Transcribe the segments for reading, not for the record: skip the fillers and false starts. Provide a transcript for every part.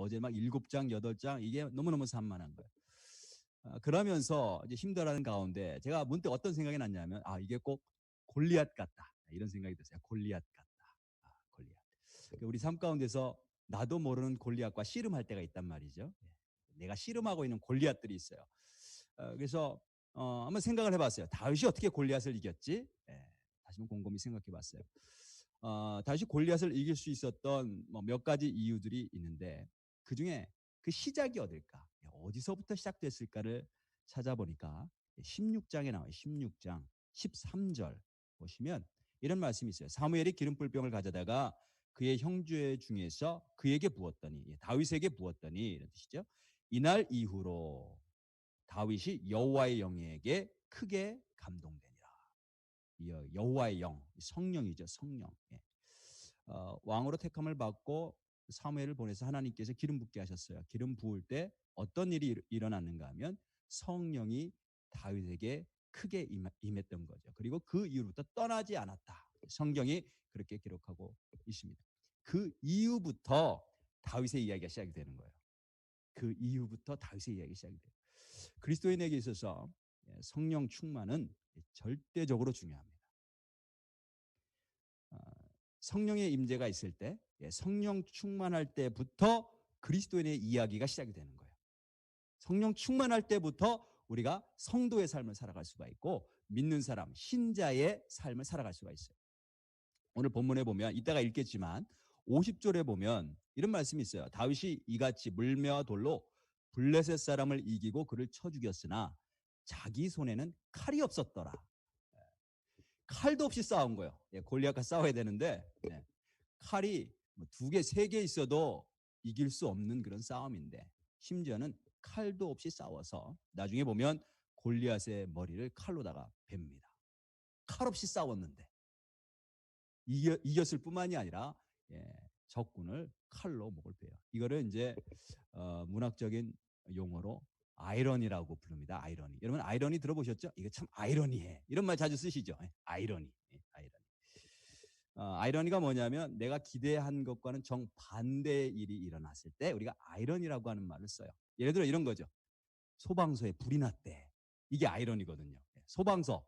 어제 막 7장, 8장 이게 너무너무 산만한 거예요. 그러면서 이제 힘들어하는 가운데 제가 문득 어떤 생각이 났냐면 이게 꼭 골리앗 같다. 이런 생각이 들었어요. 골리앗 같다. 골리앗. 우리 삶 가운데서 나도 모르는 골리앗과 씨름할 때가 있단 말이죠. 내가 씨름하고 있는 골리앗들이 있어요. 그래서 한번 생각을 해봤어요. 다윗이 어떻게 골리앗을 이겼지? 다시 한번 곰곰이 생각해봤어요. 다윗이 골리앗을 이길 수 있었던 몇 가지 이유들이 있는데 그 중에 그 시작이 어딜까? 어디서부터 시작됐을까를 찾아보니까 16장에 나와요. 16장 13절 보시면 이런 말씀이 있어요. 사무엘이 기름불병을 가져다가 그의 형제 중에서 그에게 부었더니, 다윗에게 부었더니 이런 뜻이죠. 이날 이후로 다윗이 여호와의 영에게 크게 감동되니라. 여호와의 영, 성령이죠. 성령. 왕으로 택함을 받고 사무엘을 보내서 하나님께서 기름 붓게 하셨어요. 기름 부을 때 어떤 일이 일어났는가 하면 성령이 다윗에게 크게 임했던 거죠. 그리고 그 이후부터 떠나지 않았다. 성경이 그렇게 기록하고 있습니다. 그 이후부터 다윗의 이야기가 시작이 되는 거예요. 그 이후부터 다윗의 이야기가 시작이 돼요. 그리스도인에게 있어서 성령 충만은 절대적으로 중요합니다. 성령의 임재가 있을 때, 성령 충만할 때부터 그리스도인의 이야기가 시작이 되는 거예요. 성령 충만할 때부터 우리가 성도의 삶을 살아갈 수가 있고 믿는 사람, 신자의 삶을 살아갈 수가 있어요. 오늘 본문에 보면 이따가 읽겠지만 50절에 보면 이런 말씀이 있어요. 다윗이 이같이 물매와 돌로 블레셋 사람을 이기고 그를 쳐 죽였으나 자기 손에는 칼이 없었더라. 칼도 없이 싸운 거예요. 골리앗과 싸워야 되는데 칼이 2개, 3개 있어도 이길 수 없는 그런 싸움인데 심지어는 칼도 없이 싸워서 나중에 보면 골리앗의 머리를 칼로다가 뱁니다. 칼 없이 싸웠는데 이겼을 뿐만이 아니라 적군을 칼로 목을 베요. 이거를 이제 문학적인 용어로 아이러니라고 부릅니다. 아이러니. 여러분 아이러니 들어보셨죠? 이거 참 아이러니해. 이런 말 자주 쓰시죠? 아이러니. 아이러니. 아이러니가 뭐냐면 내가 기대한 것과는 정반대의 일이 일어났을 때 우리가 아이러니라고 하는 말을 써요. 예를 들어 이런 거죠. 소방서에 불이 났대. 이게 아이러니거든요. 소방서.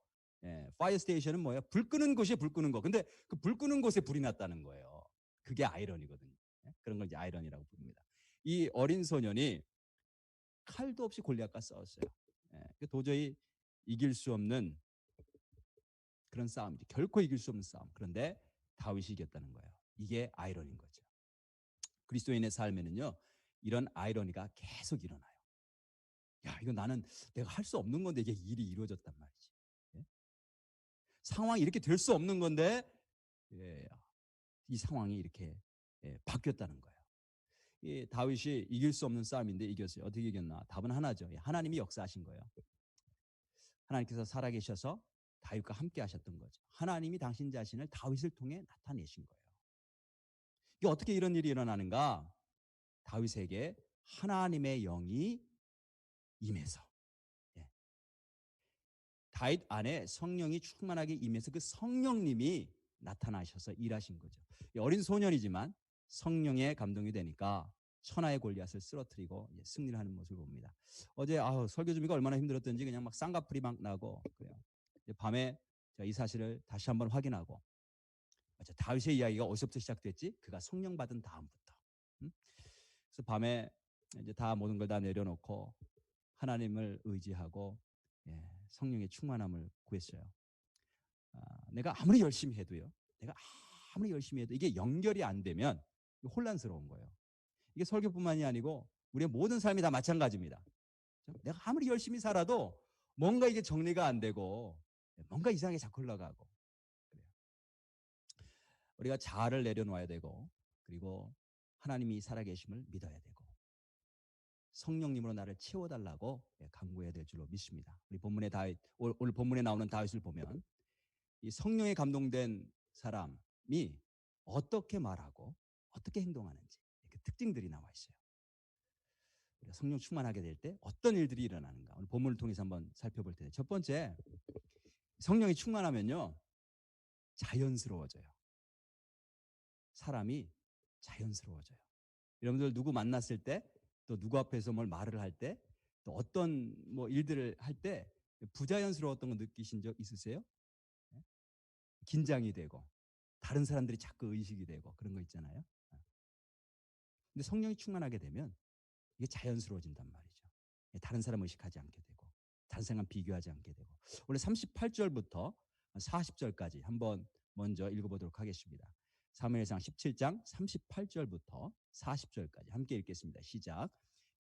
파이어 스테이션은 뭐예요? 불 끄는 곳이 불 끄는 거. 근데 그 불 끄는 곳에 불이 났다는 거예요. 그게 아이러니거든요. 그런 걸 이제 아이러니라고 부릅니다. 이 어린 소년이 칼도 없이 골리앗과 싸웠어요. 도저히 이길 수 없는 그런 싸움이죠. 결코 이길 수 없는 싸움. 그런데 다윗이 이겼다는 거예요. 이게 아이러니인 거죠. 그리스도인의 삶에는요. 이런 아이러니가 계속 일어나요. 야, 이거 나는 내가 할 수 없는 건데 이게 일이 이루어졌단 말이지. 상황이 이렇게 될 수 없는 건데 이 상황이 이렇게 바뀌었다는 거예요. 다윗이 이길 수 없는 싸움인데 이겼어요. 어떻게 이겼나? 답은 하나죠. 하나님이 역사하신 거예요. 하나님께서 살아계셔서 다윗과 함께 하셨던 거죠. 하나님이 당신 자신을 다윗을 통해 나타내신 거예요. 이게 어떻게 이런 일이 일어나는가? 다윗에게 하나님의 영이 임해서 다윗 안에 성령이 충만하게 임해서 그 성령님이 나타나셔서 일하신 거죠. 어린 소년이지만 성령의 감동이 되니까 천하의 골리앗을 쓰러뜨리고 승리를 하는 모습을 봅니다. 어제 설교 준비가 얼마나 힘들었던지 그냥 막 쌍꺼풀이 막 나고 그래요. 밤에 이 사실을 다시 한번 확인하고 다윗의 이야기가 어디서부터 시작됐지? 그가 성령 받은 다음부터. 그래서 밤에 이제 다 모든 걸 다 내려놓고 하나님을 의지하고 성령의 충만함을 구했어요. 내가 아무리 열심히 해도요. 내가 아무리 열심히 해도 이게 연결이 안 되면 혼란스러운 거예요. 이게 설교뿐만이 아니고 우리의 모든 삶이 다 마찬가지입니다. 내가 아무리 열심히 살아도 뭔가 이게 정리가 안 되고 뭔가 이상하게 자꾸 흘러가고 그래요. 우리가 자아를 내려놓아야 되고 그리고 하나님이 살아계심을 믿어야 되고 성령님으로 나를 채워달라고 간구해야 될 줄로 믿습니다. 우리 본문의 다윗, 오늘 본문에 나오는 다윗을 보면 이 성령에 감동된 사람이 어떻게 말하고 어떻게 행동하는지 그 특징들이 나와 있어요. 우리가 성령 충만하게 될 때 어떤 일들이 일어나는가 오늘 본문을 통해서 한번 살펴볼 텐데 첫 번째 성령이 충만하면요 자연스러워져요. 사람이 자연스러워져요. 여러분들 누구 만났을 때, 또 누구 앞에서 뭘 말을 할 때, 또 어떤 뭐 일들을 할 때 부자연스러웠던 거 느끼신 적 있으세요? 예? 긴장이 되고 다른 사람들이 자꾸 의식이 되고 그런 거 있잖아요. 근데 성령이 충만하게 되면 이게 자연스러워진단 말이죠. 다른 사람 의식하지 않게 되고 다른 사람 비교하지 않게 되고. 원래 38절부터 40절까지 한번 먼저 읽어보도록 하겠습니다. 사무엘상 17장 38절부터 40절까지 함께 읽겠습니다. 시작.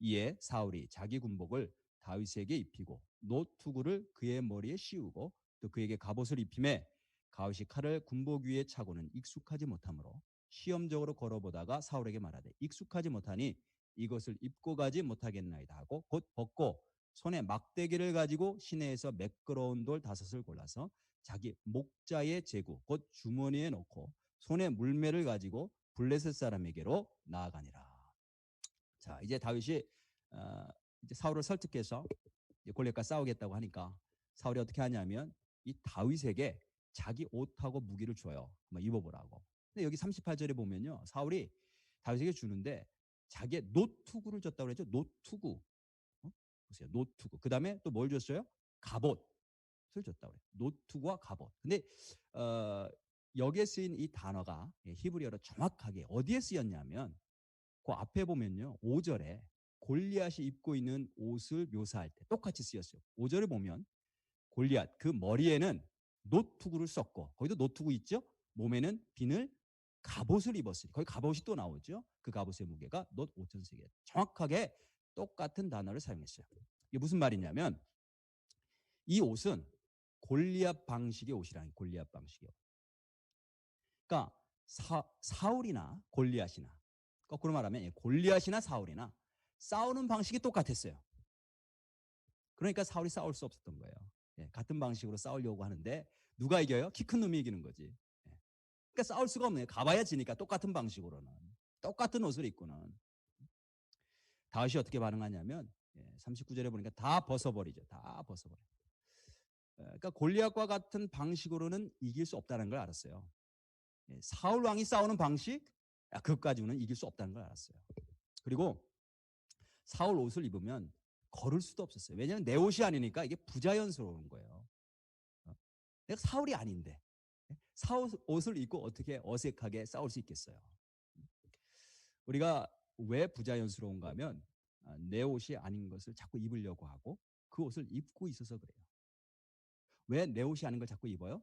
이에 사울이 자기 군복을 다윗에게 입히고 노투구를 그의 머리에 씌우고 또 그에게 갑옷을 입히매 다윗이 칼을 군복 위에 차고는 익숙하지 못하므로 시험적으로 걸어보다가 사울에게 말하되 익숙하지 못하니 이것을 입고 가지 못하겠나이다 하고 곧 벗고 손에 막대기를 가지고 시내에서 매끄러운 돌 5을 골라서 자기 목자의 제구 곧 주머니에 넣고 손에 물매를 가지고 블레셋 사람에게로 나아가니라. 자, 이제 다윗이 이제 사울을 설득해서 골리앗과 싸우겠다고 하니까 사울이 어떻게 하냐면 이 다윗에게 자기 옷하고 무기를 줘요. 한번 입어보라고. 근데 여기 38절에 보면요, 사울이 다윗에게 주는데 자기의 노투구를 줬다고 그랬죠. 노투구. 보세요. 노투구. 그 다음에 또 뭘 줬어요? 갑옷을 줬다고 그래요. 노투구와 갑옷. 근데 여기에 쓰인 이 단어가 히브리어로 정확하게 어디에 쓰였냐면 그 앞에 보면요. 5절에 골리앗이 입고 있는 옷을 묘사할 때 똑같이 쓰였어요. 5절에 보면 골리앗 그 머리에는 노투구를 썼고 거기도 노투구 있죠? 몸에는 비늘 갑옷을 입었으니 거기 갑옷이 또 나오죠. 그 갑옷의 무게가 놋 5,000세겔. 정확하게 똑같은 단어를 사용했어요. 이게 무슨 말이냐면 이 옷은 골리앗 방식의 옷이라는 골리앗 방식이요. 그러니까 사울이나 골리앗이나 거꾸로 말하면 골리앗이나 사울이나 싸우는 방식이 똑같았어요. 그러니까 사울이 싸울 수 없었던 거예요. 같은 방식으로 싸우려고 하는데 누가 이겨요? 키 큰 놈이 이기는 거지. 그러니까 싸울 수가 없네요. 가봐야 지니까 똑같은 방식으로는. 똑같은 옷을 입고는. 다윗이 어떻게 반응하냐면 39절에 보니까 다 벗어버리죠. 다 벗어버려요. 그러니까 골리앗과 같은 방식으로는 이길 수 없다는 걸 알았어요. 사울 왕이 싸우는 방식, 그것까지는 이길 수 없다는 걸 알았어요. 그리고 사울 옷을 입으면 걸을 수도 없었어요. 왜냐하면 내 옷이 아니니까 이게 부자연스러운 거예요. 내가 사울이 아닌데 사울 옷을 입고 어떻게 어색하게 싸울 수 있겠어요. 우리가 왜 부자연스러운가 하면 내 옷이 아닌 것을 자꾸 입으려고 하고 그 옷을 입고 있어서 그래요. 왜 내 옷이 아닌 걸 자꾸 입어요?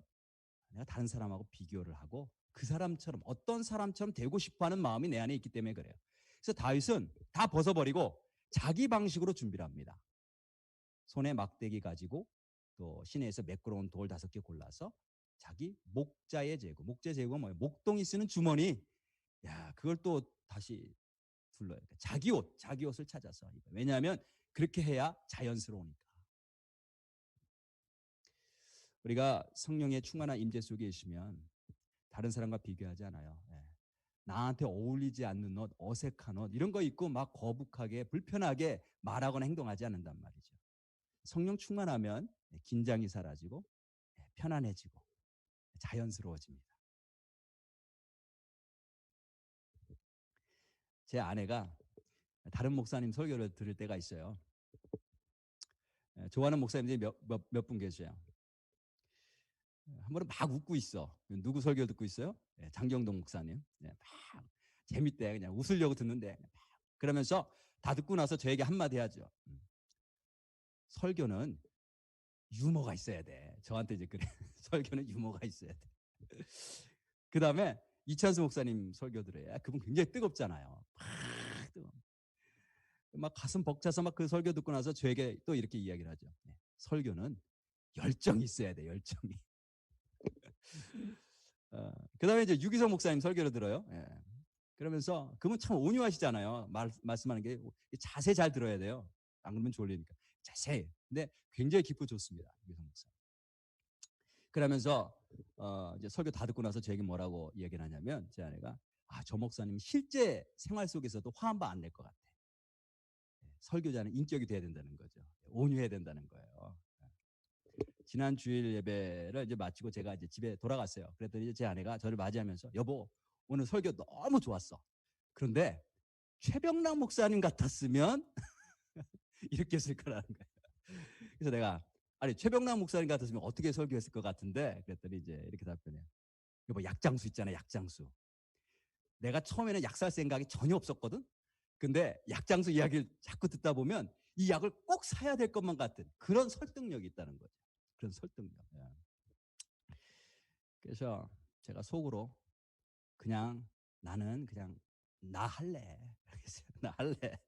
내가 다른 사람하고 비교를 하고 그 사람처럼 어떤 사람처럼 되고 싶어하는 마음이 내 안에 있기 때문에 그래요. 그래서 다윗은 다 벗어버리고 자기 방식으로 준비를 합니다. 손에 막대기 가지고 또 시내에서 매끄러운 돌 5개 골라서 자기 목자의 제구. 목자의 제구가 뭐예요? 목동이 쓰는 주머니. 야, 그걸 또 다시 둘러요. 자기 옷을 찾아서 입어요. 왜냐하면 그렇게 해야 자연스러우니까. 우리가 성령의 충만한 임재 속에 있으면 다른 사람과 비교하지 않아요. 나한테 어울리지 않는 옷, 어색한 옷 이런 거 입고 막 거북하게 불편하게 말하거나 행동하지 않는단 말이죠. 성령 충만하면 긴장이 사라지고 편안해지고 자연스러워집니다. 제 아내가 다른 목사님 설교를 들을 때가 있어요. 좋아하는 목사님들이 몇 분 계세요. 한 번은 막 웃고 있어. 누구 설교 듣고 있어요? 장경동 목사님. 막 재밌대. 그냥 웃으려고 듣는데 그러면서 다 듣고 나서 저에게 한마디 하죠. 설교는 유머가 있어야 돼. 저한테 이제 그래. 설교는 유머가 있어야 돼. 그 다음에 이찬수 목사님 설교 들어요. 그분 굉장히 뜨겁잖아요. 막 가슴 벅차서 막 그 설교 듣고 나서 저에게 또 이렇게 이야기를 하죠. 설교는 열정이 있어야 돼. 열정이. 그 다음에 이제 유기성 목사님 설교를 들어요. 그러면서 그분 참 온유하시잖아요. 말씀하는 게 자세 잘 들어야 돼요. 안 그러면 졸리니까. 자세. 근데 굉장히 깊고 좋습니다. 유기성 목사님. 그러면서 이제 설교 다 듣고 나서 저에게 뭐라고 이야기를 하냐면 제 아내가 저 목사님 실제 생활 속에서도 화 한 번 안 낼 것 같아. 설교자는 인격이 돼야 된다는 거죠. 온유해야 된다는 거예요. 지난 주일 예배를 이제 마치고 제가 이제 집에 돌아갔어요. 그랬더니 제 아내가 저를 맞이하면서 여보 오늘 설교 너무 좋았어. 그런데 최병락 목사님 같았으면 이렇게 했을 거라는 거예요. 그래서 내가 아니 최병락 목사님 같았으면 어떻게 설교했을 것 같은데 그랬더니 이제 이렇게 답변해요. 여보 약장수 있잖아요. 약장수. 내가 처음에는 약 살 생각이 전혀 없었거든. 근데 약장수 이야기를 자꾸 듣다 보면 이 약을 꼭 사야 될 것만 같은 그런 설득력이 있다는 거죠. 그런 설득력. 예. 그래서 제가 속으로 그냥 나는 그냥 나 할래. 나 할래.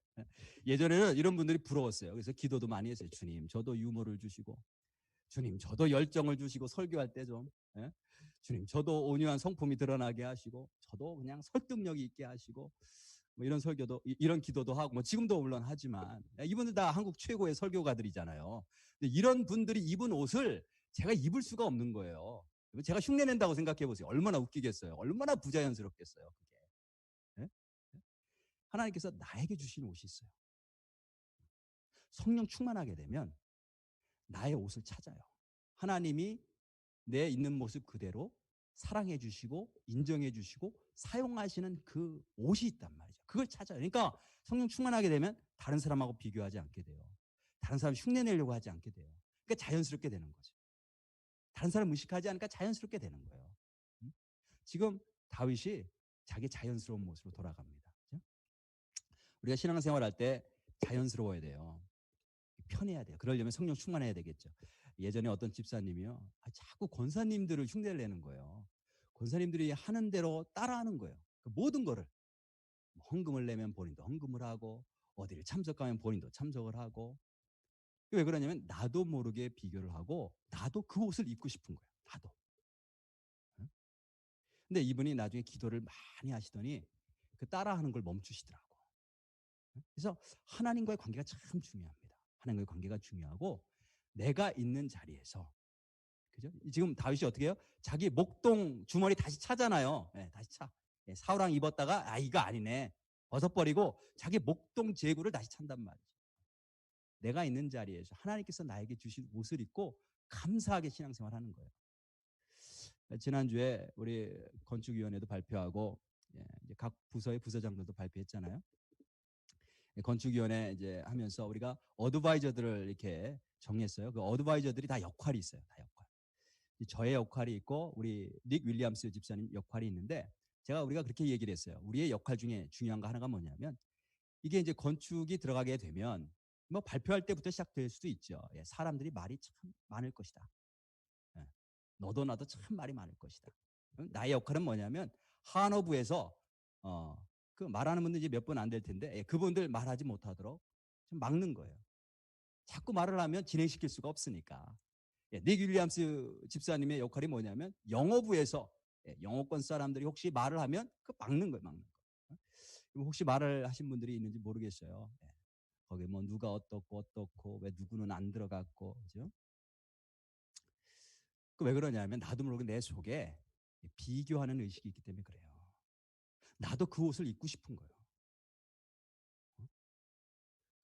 예전에는 이런 분들이 부러웠어요. 그래서 기도도 많이 했어요. 주님, 저도 유머를 주시고, 주님, 저도 열정을 주시고, 설교할 때 좀, 예? 주님, 저도 온유한 성품이 드러나게 하시고, 저도 그냥 설득력 있게 하시고, 뭐 이런 설교도, 이런 기도도 하고, 뭐 지금도 물론 하지만, 이분들 다 한국 최고의 설교가들이잖아요. 근데 이런 분들이 입은 옷을 제가 입을 수가 없는 거예요. 제가 흉내낸다고 생각해 보세요. 얼마나 웃기겠어요. 얼마나 부자연스럽겠어요. 그게. 예? 하나님께서 나에게 주신 옷이 있어요. 성령 충만하게 되면 나의 옷을 찾아요. 하나님이 내 있는 모습 그대로 사랑해 주시고 인정해 주시고 사용하시는 그 옷이 있단 말이죠. 그걸 찾아요. 그러니까 성령 충만하게 되면 다른 사람하고 비교하지 않게 돼요. 다른 사람 흉내 내려고 하지 않게 돼요. 그러니까 자연스럽게 되는 거죠. 다른 사람 의식하지 않으니까 자연스럽게 되는 거예요. 지금 다윗이 자기 자연스러운 모습으로 돌아갑니다. 그죠? 우리가 신앙생활할 때 자연스러워야 돼요. 편해야 돼요. 그러려면 성령 충만해야 되겠죠. 예전에 어떤 집사님이요. 자꾸 권사님들을 흉내를 내는 거예요. 권사님들이 하는 대로 따라하는 거예요. 그 모든 거를. 뭐 헌금을 내면 본인도 헌금을 하고 어디를 참석하면 본인도 참석을 하고 왜 그러냐면 나도 모르게 비교를 하고 나도 그 옷을 입고 싶은 거예요. 나도. 응? 근데 이분이 나중에 기도를 많이 하시더니 그 따라하는 걸 멈추시더라고. 그래서 하나님과의 관계가 참 중요합니다. 하나님과의 관계가 중요하고 내가 있는 자리에서 그죠? 지금 다윗이 어떻게 해요? 자기 목동 주머니 다시 차잖아요. 네, 다시 차. 네, 사우랑 입었다가 아 이거 아니네. 벗어버리고 자기 목동 제구를 다시 찬단 말이죠. 내가 있는 자리에서 하나님께서 나에게 주신 옷을 입고 감사하게 신앙생활하는 거예요. 지난주에 우리 건축위원회도 발표하고 이제 각 부서의 부서장들도 발표했잖아요. 건축위원회 이제 하면서 우리가 어드바이저들을 이렇게 정했어요. 그 어드바이저들이 다 역할이 있어요. 다 역할. 저의 역할이 있고 우리 닉 윌리엄스 집사님 역할이 있는데 우리가 그렇게 얘기를 했어요. 우리의 역할 중에 중요한 거 하나가 뭐냐면 이게 이제 건축이 들어가게 되면 뭐 발표할 때부터 시작될 수도 있죠. 사람들이 말이 참 많을 것이다. 예, 너도 나도 참 말이 많을 것이다. 나의 역할은 뭐냐면 한어부에서 그 말하는 분들 이제 몇 분 안 될 텐데 그분들 말하지 못하도록 좀 막는 거예요. 자꾸 말을 하면 진행시킬 수가 없으니까. 닉 윌리엄스 집사님의 역할이 뭐냐면 영어부에서 영어권 사람들이 혹시 말을 하면 그 막는 거예요, 막는 거. 혹시 말을 하신 분들이 있는지 모르겠어요. 거기 뭐 누가 어떻고 왜 누구는 안 들어갔고 그죠? 그 왜 그러냐면 나도 모르게 내 속에 비교하는 의식이 있기 때문에 그래요. 나도 그 옷을 입고 싶은 거예요.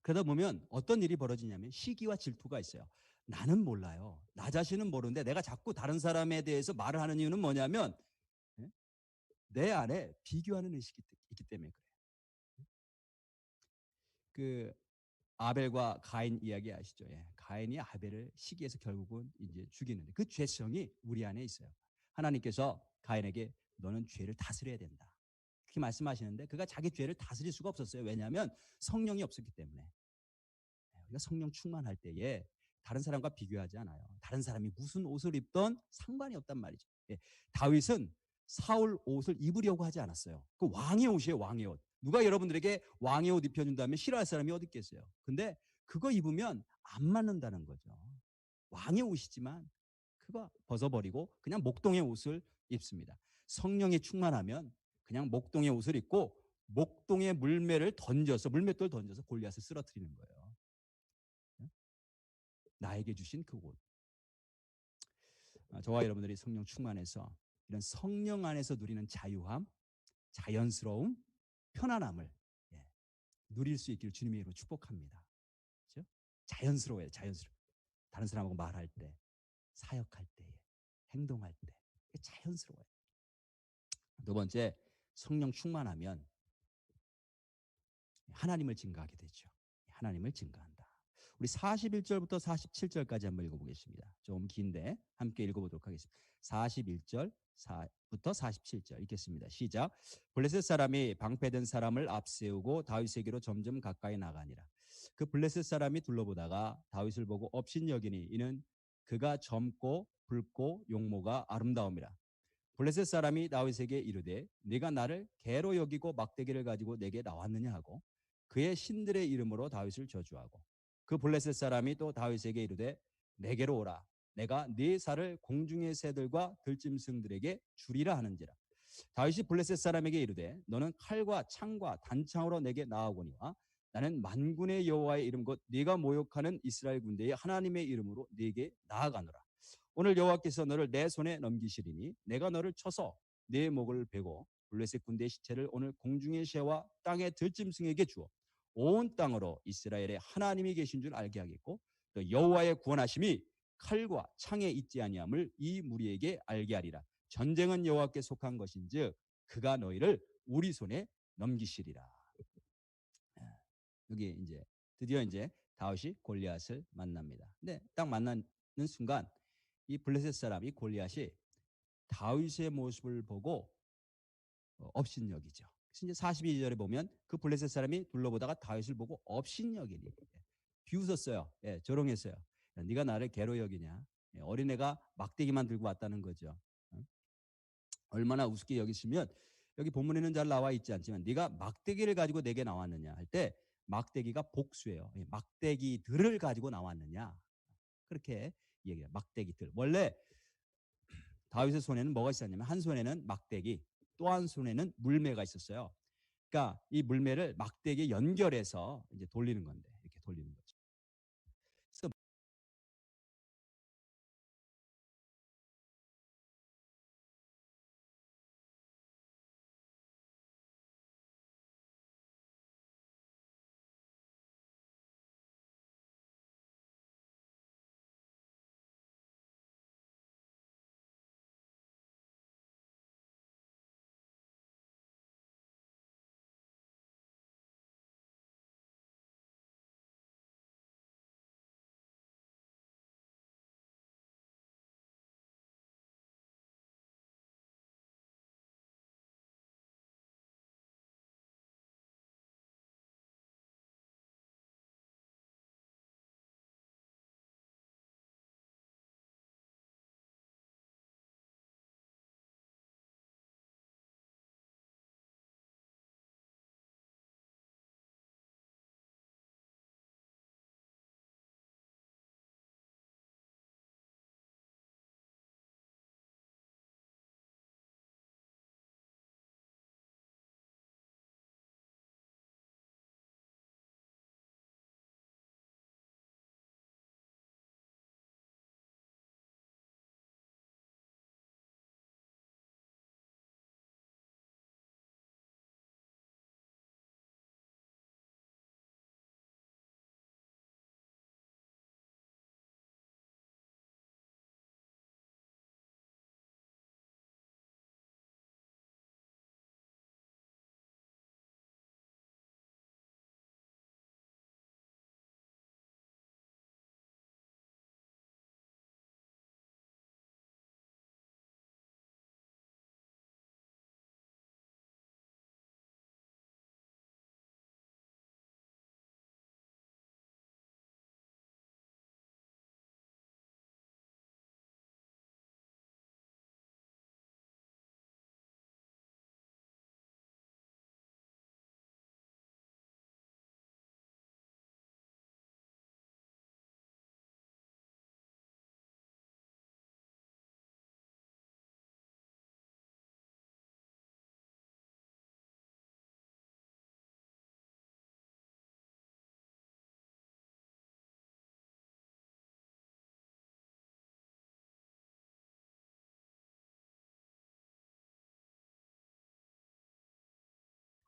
그러다 보면 어떤 일이 벌어지냐면 시기와 질투가 있어요. 나는 몰라요. 나 자신은 모르는데 내가 자꾸 다른 사람에 대해서 말을 하는 이유는 뭐냐면 내 안에 비교하는 의식이 있기 때문에 그래요. 그 아벨과 가인 이야기 아시죠? 가인이 아벨을 시기해서 결국은 이제 죽이는데 그 죄성이 우리 안에 있어요. 하나님께서 가인에게 너는 죄를 다스려야 된다. 그렇게 말씀하시는데 그가 자기 죄를 다스릴 수가 없었어요. 왜냐하면 성령이 없었기 때문에. 우리가 성령 충만할 때에 다른 사람과 비교하지 않아요. 다른 사람이 무슨 옷을 입던 상관이 없단 말이죠. 다윗은 사울 옷을 입으려고 하지 않았어요. 그 왕의 옷이에요, 왕의 옷. 누가 여러분들에게 왕의 옷 입혀준다면 싫어할 사람이 어디 있겠어요. 근데 그거 입으면 안 맞는다는 거죠. 왕의 옷이지만 그거 벗어버리고 그냥 목동의 옷을 입습니다. 성령이 충만하면 그냥 목동의 옷을 입고 목동의 물맷돌을 던져서 골리앗을 쓰러뜨리는 거예요. 나에게 주신 그 옷. 저와 여러분들이 성령 충만해서 이런 성령 안에서 누리는 자유함, 자연스러움, 편안함을 누릴 수 있기를 주님의 이름으로 축복합니다. 그렇죠? 자연스러워요. 자연스러워. 다른 사람하고 말할 때, 사역할 때에, 행동할 때 자연스러워요. 두 번째, 성령 충만하면 하나님을 증거하게 되죠. 하나님을 증거한다. 우리 41절부터 47절까지 한번 읽어보겠습니다. 좀 긴데 함께 읽어보도록 하겠습니다. 41절부터 47절 읽겠습니다. 시작. 블레셋 사람이 방패된 사람을 앞세우고 다윗에게로 점점 가까이 나가니라. 그 블레셋 사람이 둘러보다가 다윗을 보고 업신여기니 이는 그가 젊고 붉고 용모가 아름다움이라. 블레셋 사람이 다윗에게 이르되 네가 나를 개로 여기고 막대기를 가지고 내게 나왔느냐 하고 그의 신들의 이름으로 다윗을 저주하고 그 블레셋 사람이 또 다윗에게 이르되 내게로 오라 내가 네 살을 공중의 새들과 들짐승들에게 주리라 하는지라. 다윗이 블레셋 사람에게 이르되 너는 칼과 창과 단창으로 내게 나아오거니와 나는 만군의 여호와의 이름 곧 네가 모욕하는 이스라엘 군대의 하나님의 이름으로 네게 나아가노라. 오늘 여호와께서 너를 내 손에 넘기시리니 내가 너를 쳐서 네 목을 베고 블레셋 군대의 시체를 오늘 공중의 새와 땅의 들짐승에게 주어 온 땅으로 이스라엘의 하나님이 계신 줄 알게 하겠고 또 여호와의 구원하심이 칼과 창에 있지 아니함을 이 무리에게 알게 하리라. 전쟁은 여호와께 속한 것인즉 그가 너희를 우리 손에 넘기시리라. 여기 이제 드디어 이제 다윗이 골리앗을 만납니다. 근데 딱 만나는 순간 이 블레셋 사람 이 골리앗이 다윗의 모습을 보고 업신여기죠. 그래서 이제 42절에 보면 그 블레셋 사람이 둘러보다가 다윗을 보고 업신여기니 비웃었어요. 예, 조롱했어요. 야, 네가 나를 개로 여기냐? 예, 어린애가 막대기만 들고 왔다는 거죠. 얼마나 우습게 여기시면 여기 본문에는 잘 나와 있지 않지만 네가 막대기를 가지고 내게 나왔느냐 할 때 막대기가 복수예요. 예, 막대기들을 가지고 나왔느냐 그렇게 얘기해요. 막대기들. 원래 다윗의 손에는 뭐가 있었냐면 한 손에는 막대기 또 한 손에는 물매가 있었어요. 그러니까 이 물매를 막대기에 연결해서 이제 돌리는 건데 이렇게 돌리는 거죠. 그래서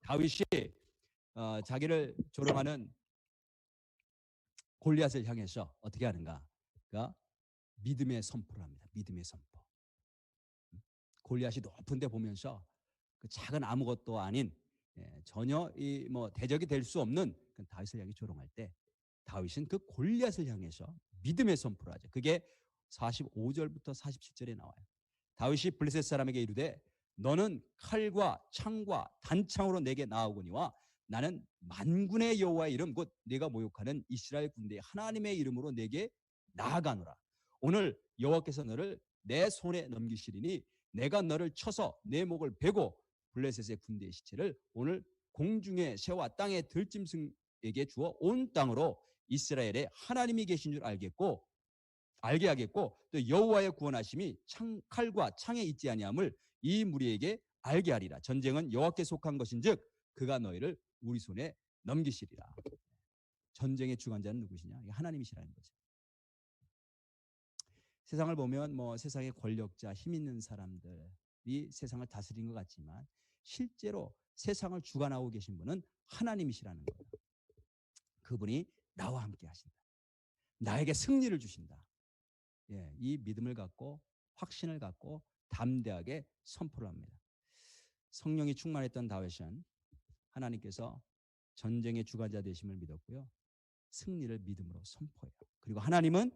다윗이 자기를 조롱하는 골리앗을 향해서 어떻게 하는가? 그러니까 믿음의 선포를 합니다. 믿음의 선포. 골리앗이 높은 데 보면서 그 작은 아무것도 아닌 전혀 이 뭐 대적이 될 수 없는 그 다윗을 향해 조롱할 때 다윗은 그 골리앗을 향해서 믿음의 선포를 하죠. 그게 45절부터 47절에 나와요. 다윗이 블레셋 사람에게 이르되 너는 칼과 창과 단창으로 내게 나아오거니와 나는 만군의 여호와의 이름 곧 네가 모욕하는 이스라엘 군대의 하나님의 이름으로 내게 나아가노라. 오늘 여호와께서 너를 내 손에 넘기시리니 내가 너를 쳐서 내 목을 베고 블레셋의 군대의 시체를 오늘 공중의 새와 땅의 들짐승에게 주어 온 땅으로 이스라엘에 하나님이 계신 줄 알게 하겠고 또 여호와의 구원하심이 칼과 창에 있지 아니함을 이 무리에게 알게 하리라. 전쟁은 여호와께 속한 것인즉 그가 너희를 우리 손에 넘기시리라. 전쟁의 주관자는 누구시냐? 하나님이시라는 거죠. 세상을 보면 뭐 세상의 권력자, 힘 있는 사람들이 세상을 다스리는 것 같지만 실제로 세상을 주관하고 계신 분은 하나님이시라는 거예요. 그분이 나와 함께 하신다. 나에게 승리를 주신다. 이 믿음을 갖고 확신을 갖고 담대하게 선포를 합니다. 성령이 충만했던 다윗은 하나님께서 전쟁의 주관자 되심을 믿었고요. 승리를 믿음으로 선포해요. 그리고 하나님은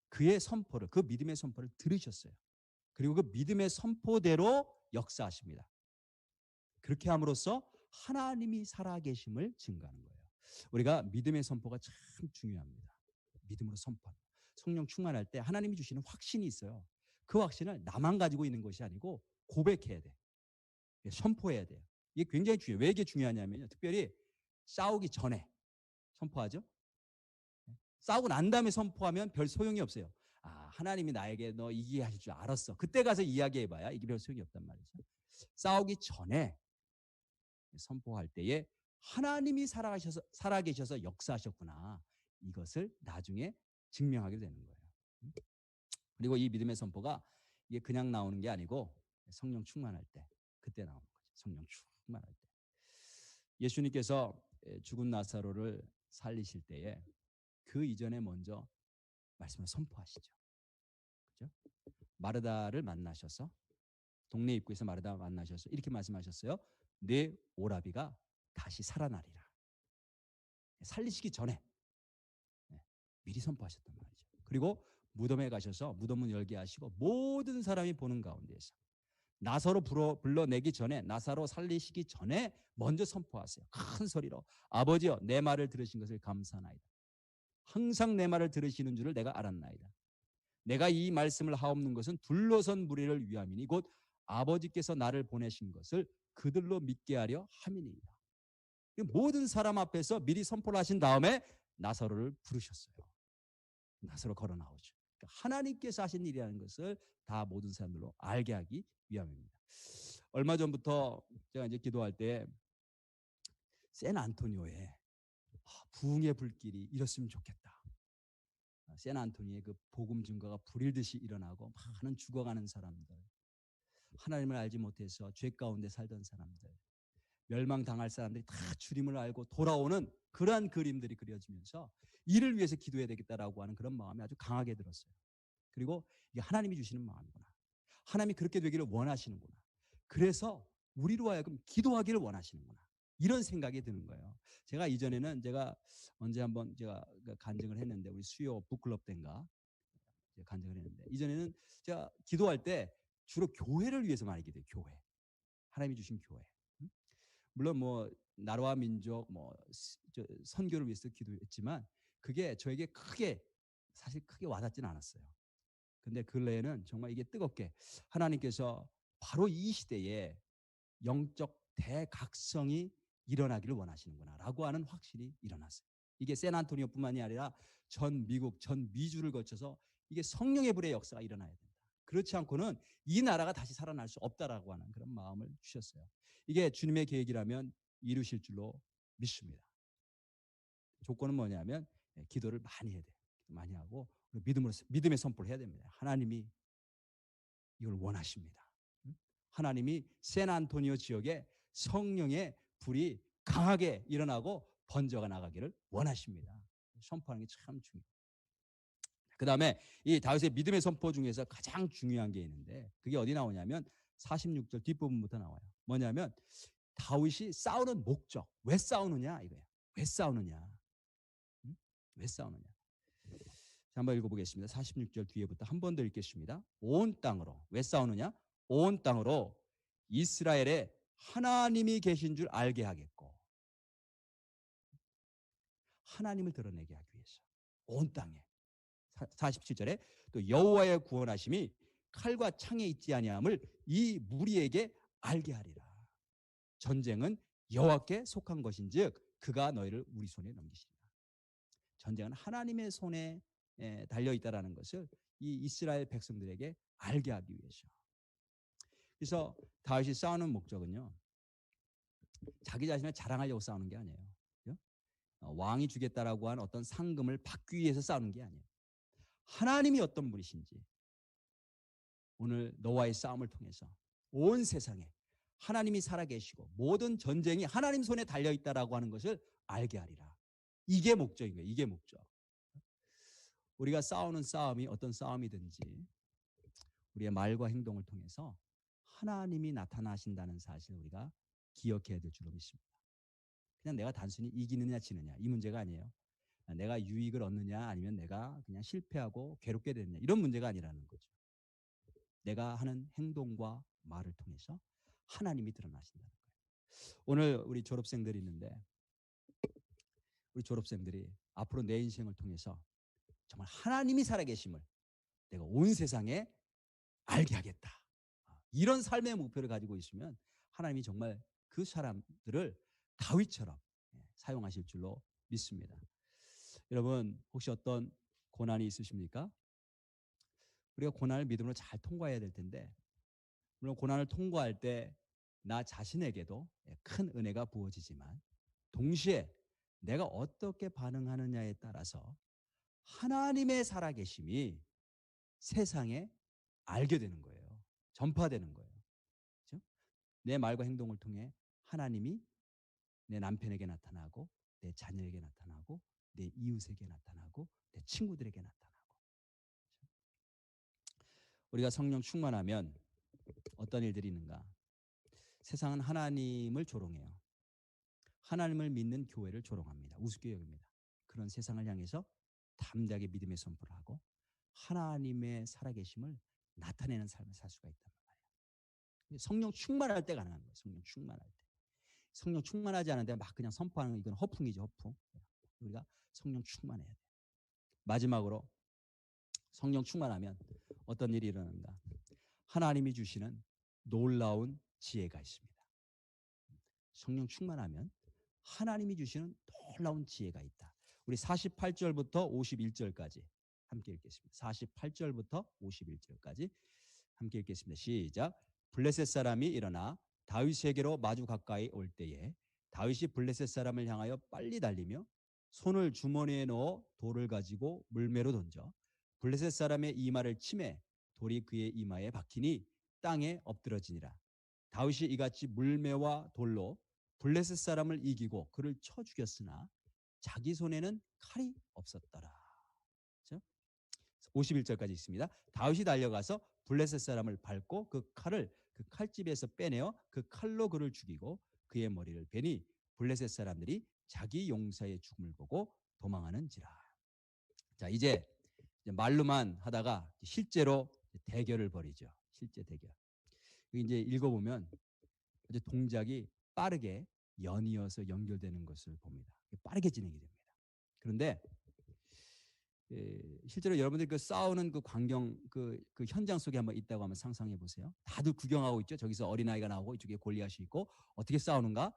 그의 선포를, 그 믿음의 선포를 들으셨어요. 그리고 그 믿음의 선포대로 역사하십니다. 그렇게 함으로써 하나님이 살아계심을 증거하는 거예요. 우리가 믿음의 선포가 참 중요합니다. 믿음으로 선포하는. 성령 충만할 때 하나님이 주시는 확신이 있어요. 그 확신을 나만 가지고 있는 것이 아니고 고백해야 돼. 선포해야 돼요. 이게 굉장히 중요해요. 왜 이게 중요하냐면요. 특별히 싸우기 전에 선포하죠. 싸우고 난 다음에 선포하면 별 소용이 없어요. 하나님이 나에게 너 이기게 하실 줄 알았어. 그때 가서 이야기해봐야 이게 별 소용이 없단 말이죠. 싸우기 전에 선포할 때에 하나님이 살아계셔서 역사하셨구나. 이것을 나중에 증명하게 되는 거예요. 그리고 이 믿음의 선포가 이게 그냥 나오는 게 아니고 성령 충만할 때 그때 나오는 거죠. 성령 충만할 때. 예수님께서 죽은 나사로를 살리실 때에 그 이전에 먼저 말씀을 선포하시죠. 그죠? 마르다를 만나셔서 동네 입구에서 마르다 만나셔서 이렇게 말씀하셨어요. 내 오라비가 다시 살아나리라. 살리시기 전에 미리 선포하셨단 말이죠. 그리고 무덤에 가셔서 무덤문 열게 하시고 모든 사람이 보는 가운데에서 나사로 불러내기 전에 나사로 살리시기 전에 먼저 선포하세요. 큰 소리로 아버지여 내 말을 들으신 것을 감사하나이다. 항상 내 말을 들으시는 줄을 내가 알았나이다. 내가 이 말씀을 하옵는 것은 둘러선 무리를 위함이니 곧 아버지께서 나를 보내신 것을 그들로 믿게 하려 함이니이다. 모든 사람 앞에서 미리 선포를 하신 다음에 나사로를 부르셨어요. 나사로 걸어 나오죠. 그러니까 하나님께서 하신 일이라는 것을 다 모든 사람들로 알게 하기 위함입니다. 얼마 전부터 제가 이제 기도할 때 샌안토니오에 부흥의 불길이 일었으면 좋겠다. 샌안토니오의 그 복음 증거가 불일듯이 일어나고 많은 죽어가는 사람들, 하나님을 알지 못해서 죄 가운데 살던 사람들, 멸망당할 사람들이 다 주님을 알고 돌아오는 그러한 그림들이 그려지면서 이를 위해서 기도해야 되겠다라고 하는 그런 마음이 아주 강하게 들었어요. 그리고 이게 하나님이 주시는 마음이구나. 하나님이 그렇게 되기를 원하시는구나. 그래서 우리로 하여금 기도하기를 원하시는구나. 이런 생각이 드는 거예요. 제가 이전에는 제가 언제 한번 제가 간증을 했는데 우리 수요 북클럽 때인가 간증을 했는데 이전에는 제가 기도할 때 주로 교회를 위해서 많이 기도해요. 교회. 하나님이 주신 교회. 물론 뭐 나라와 민족 뭐 선교를 위해서 기도했지만 그게 저에게 사실 크게 와닿지는 않았어요. 근데 근래에는 정말 이게 뜨겁게 하나님께서 바로 이 시대에 영적 대각성이 일어나기를 원하시는구나라고 하는 확신이 일어났어요. 이게 샌안토니오뿐만이 아니라 전 미국, 전 미주를 거쳐서 이게 성령의 불의 역사가 일어나야 된다. 그렇지 않고는 이 나라가 다시 살아날 수 없다라고 하는 그런 마음을 주셨어요. 이게 주님의 계획이라면 이루실 줄로 믿습니다. 조건은 뭐냐면 기도를 많이 해야 돼요. 많이 하고 믿음의 선포를 해야 됩니다. 하나님이 이걸 원하십니다. 하나님이 샌안토니오 지역에 성령의 불이 강하게 일어나고 번져가 나가기를 원하십니다. 선포하는 게 참 중요해요. 그 다음에 이 다윗의 믿음의 선포 중에서 가장 중요한 게 있는데 그게 어디 나오냐면 46절 뒷부분부터 나와요. 뭐냐면 다윗이 싸우는 목적, 왜 싸우느냐 이거예요. 왜 싸우느냐? 응? 왜 싸우느냐? 자, 한번 읽어보겠습니다. 46절 뒤에부터 한 번 더 읽겠습니다. 온 땅으로 왜 싸우느냐? 온 땅으로 이스라엘에 하나님이 계신 줄 알게 하겠고 하나님을 드러내게 하기 위해서 온 땅에 47절에 또 여호와의 구원하심이 칼과 창에 있지 아니함을 이 무리에게 알게 하리라. 전쟁은 여호와께 속한 것인즉 그가 너희를 우리 손에 넘기시리라. 전쟁은 하나님의 손에 달려 있다라는 것을 이 이스라엘 백성들에게 알게 하기 위해서. 그래서 다윗이 싸우는 목적은요, 자기 자신을 자랑하려고 싸우는 게 아니에요. 왕이 주겠다라고 한 어떤 상금을 받기 위해서 싸우는 게 아니에요. 하나님이 어떤 분이신지 오늘 너와의 싸움을 통해서 온 세상에 하나님이 살아계시고 모든 전쟁이 하나님 손에 달려있다라고 하는 것을 알게 하리라. 이게 목적인 거예요. 이게 목적. 우리가 싸우는 싸움이 어떤 싸움이든지 우리의 말과 행동을 통해서 하나님이 나타나신다는 사실을 우리가 기억해야 될 줄로 믿습니다. 그냥 내가 단순히 이기느냐 지느냐 이 문제가 아니에요. 내가 유익을 얻느냐 아니면 내가 그냥 실패하고 괴롭게 되느냐 이런 문제가 아니라는 거죠. 내가 하는 행동과 말을 통해서 하나님이 드러나신다는 거예요. 오늘 우리 졸업생들이 있는데 우리 졸업생들이 앞으로 내 인생을 통해서 정말 하나님이 살아계심을 내가 온 세상에 알게 하겠다. 이런 삶의 목표를 가지고 있으면 하나님이 정말 그 사람들을 다윗처럼 사용하실 줄로 믿습니다. 여러분 혹시 어떤 고난이 있으십니까? 우리가 고난을 믿음으로 잘 통과해야 될 텐데 물론 고난을 통과할 때 나 자신에게도 큰 은혜가 부어지지만 동시에 내가 어떻게 반응하느냐에 따라서 하나님의 살아계심이 세상에 알게 되는 거예요. 전파되는 거예요. 그렇죠? 내 말과 행동을 통해 하나님이 내 남편에게 나타나고 내 자녀에게 나타나고 내 이웃에게 나타나고 내 친구들에게 나타나고 우리가 성령 충만하면 어떤 일들이 있는가? 세상은 하나님을 조롱해요. 하나님을 믿는 교회를 조롱합니다. 우습게 여깁니다. 그런 세상을 향해서 담대하게 믿음의 선포를 하고 하나님의 살아계심을 나타내는 삶을 살 수가 있단 말이에요. 성령 충만할 때 가능한 거예요. 성령 충만할 때. 성령 충만하지 않은데 막 그냥 선포하는 이건 허풍이죠. 허풍. 우리가 성령 충만해야 돼요. 마지막으로 성령 충만하면 어떤 일이 일어난가? 하나님이 주시는 놀라운 지혜가 있습니다. 성령 충만하면 하나님이 주시는 놀라운 지혜가 있다. 우리 48절부터 51절까지 함께 읽겠습니다. 48절부터 51절까지 함께 읽겠습니다. 시작. 블레셋 사람이 일어나 다윗에게로 마주 가까이 올 때에 다윗이 블레셋 사람을 향하여 빨리 달리며 손을 주머니에 넣어 돌을 가지고 물매로 던져 블레셋 사람의 이마를 치매 돌이 그의 이마에 박히니 땅에 엎드러지니라. 다윗이 이같이 물매와 돌로 블레셋 사람을 이기고 그를 쳐 죽였으나 자기 손에는 칼이 없었더라. 그렇죠? 51절까지 있습니다. 다윗이 달려가서 블레셋 사람을 밟고 그 칼을 그 칼집에서 빼내어 그 칼로 그를 죽이고 그의 머리를 베니 블레셋 사람들이 자기 용사의 죽음을 보고 도망하는지라. 자, 이제 말로만 하다가 실제로 대결을 벌이죠. 실제 대결. 이제 읽어보면 아주 동작이 빠르게 연이어서 연결되는 것을 봅니다. 빠르게 진행이 됩니다. 그런데 실제로 여러분들이 그 싸우는 그 광경, 그 현장 속에 한번 있다고 한번 상상해 보세요. 다들 구경하고 있죠. 저기서 어린아이가 나오고 이쪽에 골리앗이 있고 어떻게 싸우는가?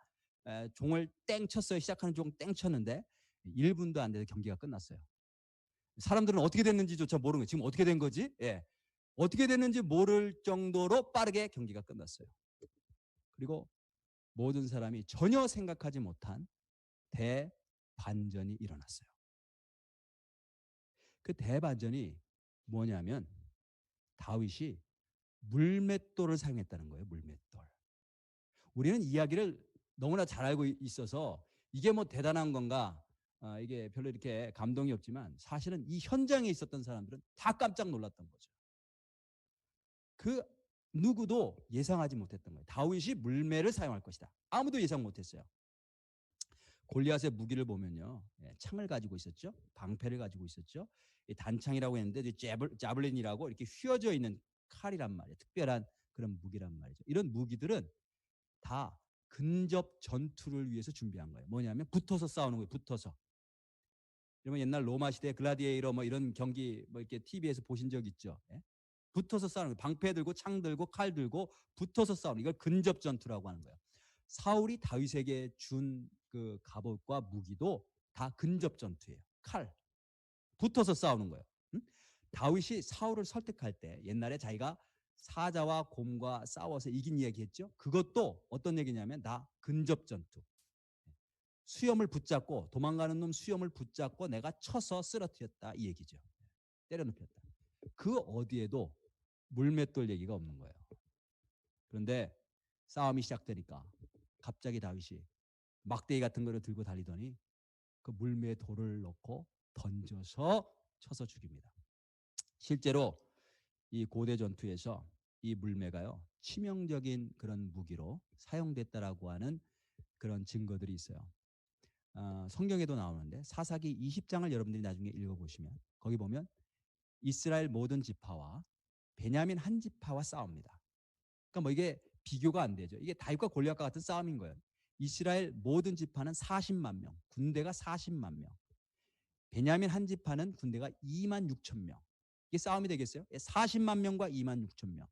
종을 땡 쳤어요. 시작하는 종 땡 쳤는데 1분도 안 돼서 경기가 끝났어요. 사람들은 어떻게 됐는지조차 모르는 거예요. 지금 어떻게 된 거지? 예. 어떻게 됐는지 모를 정도로 빠르게 경기가 끝났어요. 그리고 모든 사람이 전혀 생각하지 못한 대반전이 일어났어요. 그 대반전이 뭐냐면 다윗이 물맷돌을 사용했다는 거예요. 물맷돌. 우리는 이야기를 너무나 잘 알고 있어서 이게 뭐 대단한 건가 이게 별로 이렇게 감동이 없지만 사실은 이 현장에 있었던 사람들은 다 깜짝 놀랐던 거죠. 그 누구도 예상하지 못했던 거예요. 다윗이 물매를 사용할 것이다. 아무도 예상 못했어요. 골리앗의 무기를 보면요, 창을 가지고 있었죠, 방패를 가지고 있었죠. 단창이라고 했는데 자블린이라고 이렇게 휘어져 있는 칼이란 말이에요. 특별한 그런 무기란 말이죠. 이런 무기들은 다 근접 전투를 위해서 준비한 거예요. 뭐냐면 붙어서 싸우는 거예요. 붙어서. 여러분 옛날 로마 시대 글라디에이터 뭐 이런 경기 뭐 이렇게 TV에서 보신 적 있죠? 예? 붙어서 싸우는 거예요. 방패 들고 창 들고 칼 들고 붙어서 싸우는, 이걸 근접 전투라고 하는 거예요. 사울이 다윗에게 준 그 갑옷과 무기도 다 근접 전투예요. 칼 붙어서 싸우는 거예요. 응? 다윗이 사울을 설득할 때 옛날에 자기가 사자와 곰과 싸워서 이긴 이야기 했죠. 그것도 어떤 얘기냐면 다 근접 전투. 수염을 붙잡고, 도망가는 놈 수염을 붙잡고 내가 쳐서 쓰러뜨렸다, 이 얘기죠. 때려 눕혔다. 그 어디에도 물맷돌 얘기가 없는 거예요. 그런데 싸움이 시작되니까 갑자기 다윗이 막대기 같은 거를 들고 달리더니 그 물매에 돌을 넣고 던져서 쳐서 죽입니다. 실제로 이 고대 전투에서 이 물매가요, 치명적인 그런 무기로 사용됐다라고 하는 그런 증거들이 있어요. 성경에도 나오는데 사사기 20장을 여러분들이 나중에 읽어보시면 거기 보면 이스라엘 모든 지파와 베냐민 한 지파와 싸웁니다. 그러니까 뭐 이게 비교가 안 되죠. 이게 다윗과 골리앗과 같은 싸움인 거예요. 이스라엘 모든 지파는 40만 명, 군대가 40만 명. 베냐민 한 지파는 군대가 2만 6천 명. 이게 싸움이 되겠어요? 40만 명과 2만 6천 명.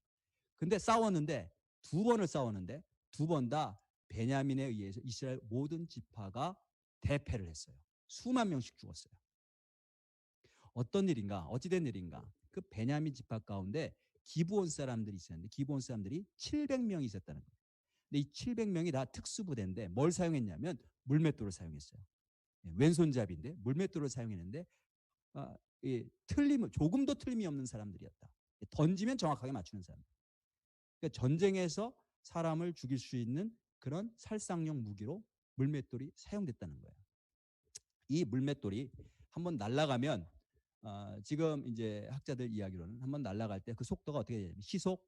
근데 싸웠는데 두 번을 싸웠는데 두 번 다 베냐민에 의해서 이스라엘 모든 지파가 대패를 했어요. 수만 명씩 죽었어요. 어떤 일인가? 어찌된 일인가? 그 베냐민 지파 가운데 기브온 사람들이 있었는데 기브온 사람들이 700명이 있었다는 거예요. 근데 이 700명이 다 특수부대인데 뭘 사용했냐면 물맷돌을 사용했어요. 왼손잡이인데 물맷돌을 사용했는데 조금도 틀림이 없는 사람들이었다. 던지면 정확하게 맞추는 사람. 그러니까 전쟁에서 사람을 죽일 수 있는 그런 살상용 무기로 물맷돌이 사용됐다는 거예요. 이 물맷돌이 한번 날아가면 지금 이제 학자들 이야기로는 한번 날아갈 때 그 속도가 어떻게 되냐면 시속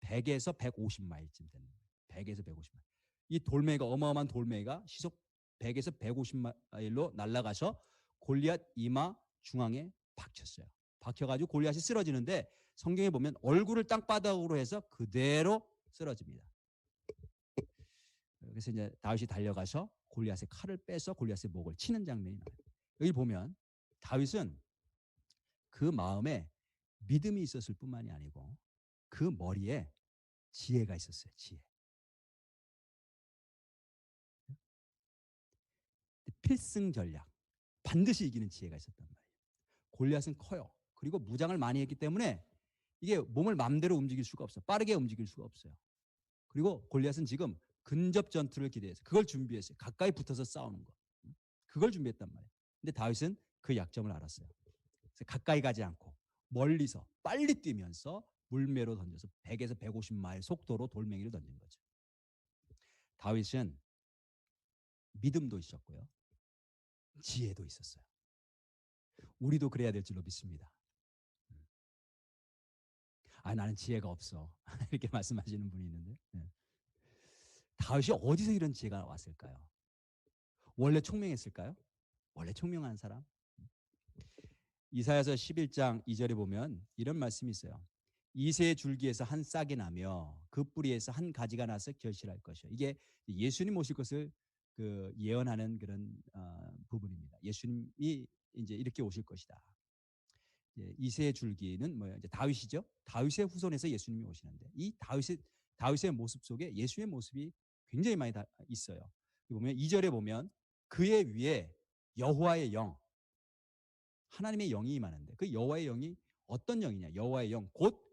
100에서 150마일쯤 되는 거예요. 100에서 150마일. 이 돌멩이가, 어마어마한 돌멩이가 시속 100에서 150마일로 날아가서 골리앗 이마 중앙에 박혔어요. 박혀가지고 골리앗이 쓰러지는데 성경에 보면 얼굴을 땅바닥으로 해서 그대로 쓰러집니다. 그래서 이제 다윗이 달려가서 골리앗의 칼을 빼서 골리앗의 목을 치는 장면이 나와요. 여기 보면 다윗은 그 마음에 믿음이 있었을 뿐만이 아니고 그 머리에 지혜가 있었어요. 지혜. 필승 전략. 반드시 이기는 지혜가 있었단 말이에요. 골리앗은 커요. 그리고 무장을 많이 했기 때문에 이게 몸을 마음대로 움직일 수가 없어요. 빠르게 움직일 수가 없어요. 그리고 골리앗은 지금 근접 전투를 기대해서 그걸 준비했어요. 가까이 붙어서 싸우는 거. 그걸 준비했단 말이에요. 근데 다윗은 그 약점을 알았어요. 그래서 가까이 가지 않고 멀리서 빨리 뛰면서 물매로 던져서 100에서 150마일 속도로 돌멩이를 던진 거죠. 다윗은 믿음도 있었고요. 지혜도 있었어요. 우리도 그래야 될 줄로 믿습니다. 나는 지혜가 없어. 이렇게 말씀하시는 분이 있는데 다윗이 어디서 이런 지혜가 왔을까요? 원래 총명했을까요? 원래 총명한 사람? 이사야서 11장 2절에 보면 이런 말씀이 있어요. 이새의 줄기에서 한 싹이 나며 그 뿌리에서 한 가지가 나서 결실할 것이요. 이게 예수님 오실 것을 그 예언하는 그런 부분입니다. 예수님이 이제 이렇게 오실 것이다. 이새의 줄기는 뭐예요? 이제 다윗이죠. 다윗의 후손에서 예수님이 오시는데 이 다윗의 모습 속에 예수의 모습이 굉장히 많이 있어요. 보면 2절에 보면 그의 위에 여호와의 영, 하나님의 영이 임하는데 그 여호와의 영이 어떤 영이냐? 여호와의 영 곧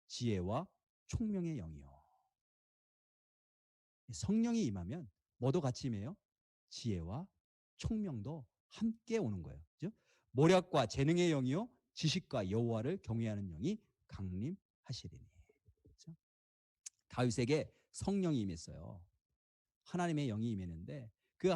지혜와 총명의 영이요. 성령이 임하면 뭐도 같이 임해요? 지혜와 총명도 함께 오는 거예요. 그죠? 모략과 재능의 영이요 지식과 여호와를 경외하는 영이 강림하시리니. 그렇죠? 다윗에게 성령이 임했어요. 하나님의 영이 임했는데 그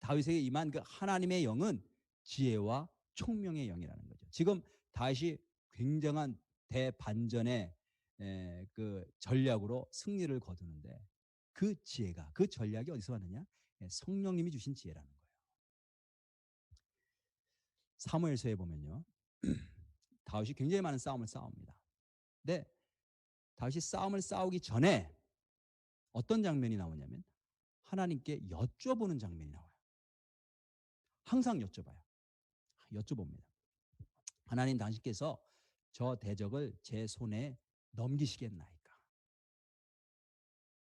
다윗에게 임한 그 하나님의 영은 지혜와 총명의 영이라는 거죠. 지금 다윗이 굉장한 대반전의 그 전략으로 승리를 거두는데 그 지혜가 그 전략이 어디서 왔느냐? 성령님이 주신 지혜라는 거예요. 사무엘서에 보면요. 다윗이 굉장히 많은 싸움을 싸웁니다. 근데 다윗이 싸움을 싸우기 전에 어떤 장면이 나오냐면 하나님께 여쭤보는 장면이 나와요. 항상 여쭤봐요. 여쭤봅니다. 하나님 당신께서 저 대적을 제 손에 넘기시겠나이까?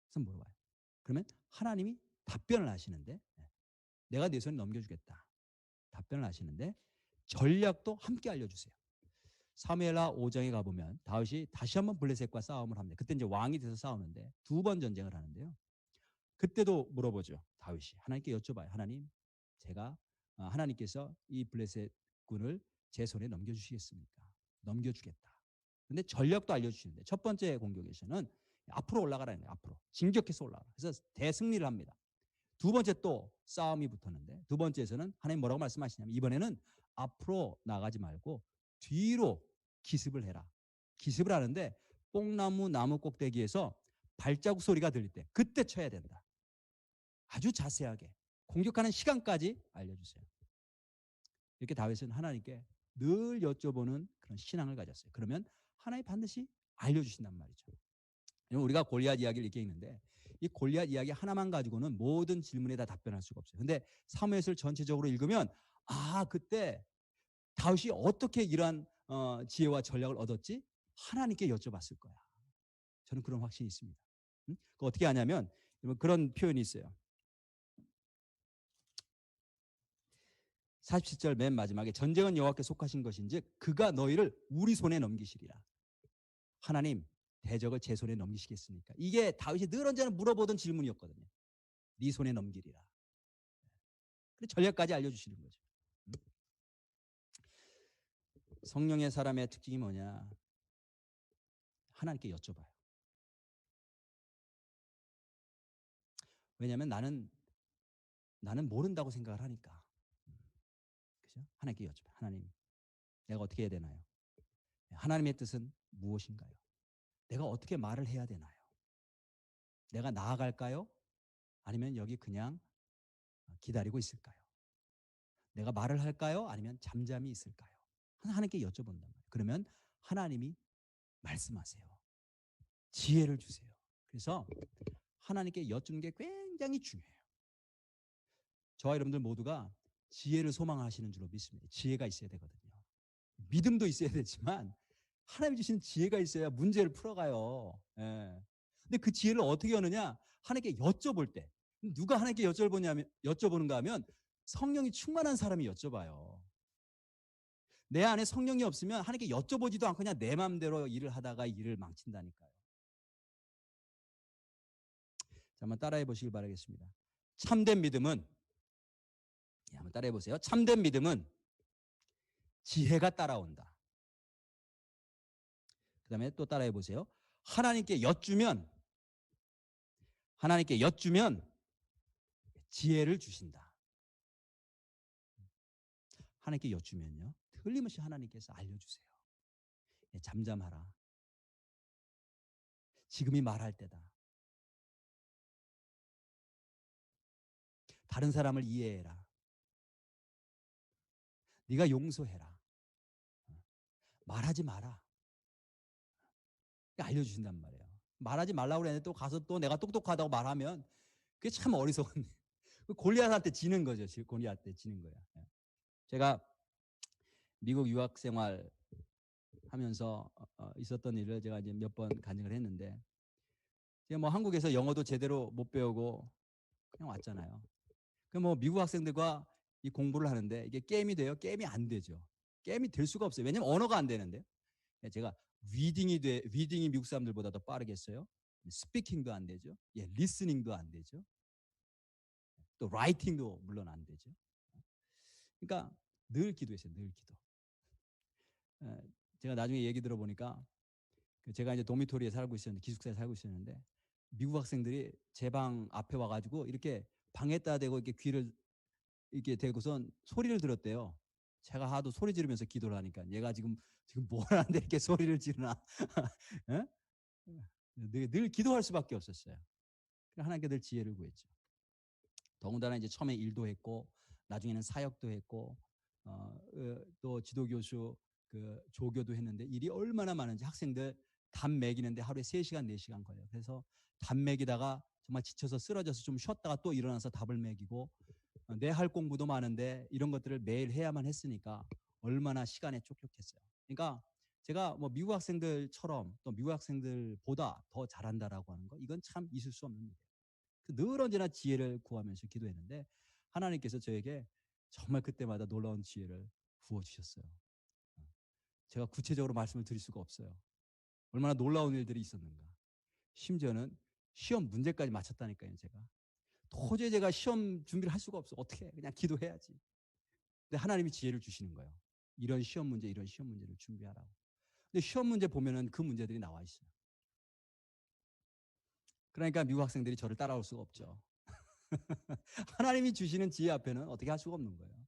그래서 물어봐요. 그러면 하나님이 답변을 하시는데 내가 네 손에 넘겨주겠다. 답변을 하시는데 전략도 함께 알려주세요. 사무엘하 5장에 가보면 다윗이 다시 한번 블레셋과 싸움을 합니다. 그때 이제 왕이 돼서 싸우는데 두 번 전쟁을 하는데요. 그때도 물어보죠. 다윗이 하나님께 여쭤봐요. 하나님, 제가 하나님께서 이 블레셋 군을 제 손에 넘겨주시겠습니까? 넘겨주겠다. 근데 전략도 알려주시는데 첫 번째 공격에서는 앞으로 올라가라는 거예요. 앞으로 진격해서 올라가. 그래서 대승리를 합니다. 두 번째 또 싸움이 붙었는데 두 번째에서는 하나님 뭐라고 말씀하시냐면 이번에는 앞으로 나가지 말고 뒤로 기습을 해라. 기습을 하는데 뽕나무 나무 꼭대기에서 발자국 소리가 들릴 때 그때 쳐야 된다. 아주 자세하게 공격하는 시간까지 알려주세요. 이렇게 다윗은 하나님께 늘 여쭤보는 그런 신앙을 가졌어요. 그러면 하나님 반드시 알려주신단 말이죠. 우리가 골리앗 이야기를 이렇게 읽는데 이 골리앗 이야기 하나만 가지고는 모든 질문에 다 답변할 수가 없어요. 근데 사무엘서를 전체적으로 읽으면 그때 다윗이 어떻게 이러한 지혜와 전략을 얻었지? 하나님께 여쭤봤을 거야. 저는 그런 확신이 있습니다. 그 어떻게 하냐면 그런 표현이 있어요. 47절 맨 마지막에 전쟁은 여호와께 속하신 것인즉 그가 너희를 우리 손에 넘기시리라. 하나님 대적을 제 손에 넘기시겠습니까? 이게 다윗이 늘 언제나 물어보던 질문이었거든요. 네 손에 넘기리라. 전략까지 알려주시는 거죠. 성령의 사람의 특징이 뭐냐? 하나님께 여쭤봐요. 왜냐하면 나는 모른다고 생각을 하니까. 그죠? 하나님께 여쭤봐요. 하나님, 내가 어떻게 해야 되나요? 하나님의 뜻은 무엇인가요? 내가 어떻게 말을 해야 되나요? 내가 나아갈까요? 아니면 여기 그냥 기다리고 있을까요? 내가 말을 할까요? 아니면 잠잠히 있을까요? 하나님께 여쭤본단 말이에요. 그러면 하나님이 말씀하세요. 지혜를 주세요. 그래서 하나님께 여쭈는 게 굉장히 중요해요. 저와 여러분들 모두가 지혜를 소망하시는 줄로 믿습니다. 지혜가 있어야 되거든요. 믿음도 있어야 되지만 하나님이 주신 지혜가 있어야 문제를 풀어가요. 예. 근데 그 지혜를 어떻게 하느냐? 하나님께 여쭤볼 때. 누가 하나님께 여쭤보는가 하면 성령이 충만한 사람이 여쭤봐요. 내 안에 성령이 없으면 하나님께 여쭤보지도 않고 그냥 내 마음대로 일을 하다가 일을 망친다니까요. 자, 한번 따라해 보시길 바라겠습니다. 참된 믿음은 한번 따라해 보세요. 참된 믿음은 지혜가 따라온다. 그 다음에 또 따라해 보세요. 하나님께 여쭈면 지혜를 주신다. 하나님께 여쭈면요. 틀림없이 하나님께서 알려주세요. 잠잠하라. 지금이 말할 때다. 다른 사람을 이해해라. 네가 용서해라. 말하지 마라. 알려주신단 말이에요. 말하지 말라고 그랬는데 또 가서 또 내가 똑똑하다고 말하면 그게 참 어리석은 골리앗한테 지는 거죠. 골리앗한테 지는 거예요. 제가 미국 유학 생활 하면서 있었던 일을 제가 이제 몇 번 간증을 했는데 제가 뭐 한국에서 영어도 제대로 못 배우고 그냥 왔잖아요. 그 뭐 미국 학생들과 이 공부를 하는데 이게 게임이 돼요? 게임이 안 되죠. 게임이 될 수가 없어요. 왜냐면 언어가 안 되는데. 제가 리딩이 미국 사람들보다 더 빠르겠어요. 스피킹도 안 되죠. 리스닝도 안 되죠. 또 라이팅도 물론 안 되죠. 그러니까 늘 기도했어요. 늘 기도. 제가 나중에 얘기 들어보니까 제가 이제 도미토리에 살고 있었는데 기숙사에 살고 있었는데 미국 학생들이 제 방 앞에 와가지고 이렇게 방에다 대고 이렇게 귀를 이렇게 대고선 소리를 들었대요. 제가 하도 소리 지르면서 기도를 하니까 얘가 지금 뭘 하는데 이렇게 소리를 지르나? 늘 기도할 수밖에 없었어요. 하나님께 늘 지혜를 구했죠. 더군다나 이제 처음에 일도 했고 나중에는 사역도 했고 또 지도교수 조교도 했는데 일이 얼마나 많은지 학생들 답 매기는데 하루에 3시간 4시간 걸려요. 그래서 답 매기다가 정말 지쳐서 쓰러져서 좀 쉬었다가 또 일어나서 답을 매기고 내 할 공부도 많은데 이런 것들을 매일 해야만 했으니까 얼마나 시간에 촉촉했어요. 그러니까 제가 뭐 미국 학생들처럼 또 미국 학생들보다 더 잘한다라고 하는 거 이건 참 있을 수 없는 일이에요. 늘 언제나 지혜를 구하면서 기도했는데 하나님께서 저에게 정말 그때마다 놀라운 지혜를 부어주셨어요. 제가 구체적으로 말씀을 드릴 수가 없어요. 얼마나 놀라운 일들이 있었는가. 심지어는 시험 문제까지 맞췄다니까요. 제가 도저히 제가 시험 준비를 할 수가 없어. 어떻게 해. 그냥 기도해야지. 근데 하나님이 지혜를 주시는 거예요. 이런 시험 문제를 준비하라고. 근데 시험 문제 보면은 그 문제들이 나와 있어요. 그러니까 미국 학생들이 저를 따라올 수가 없죠. 하나님이 주시는 지혜 앞에는 어떻게 할 수가 없는 거예요.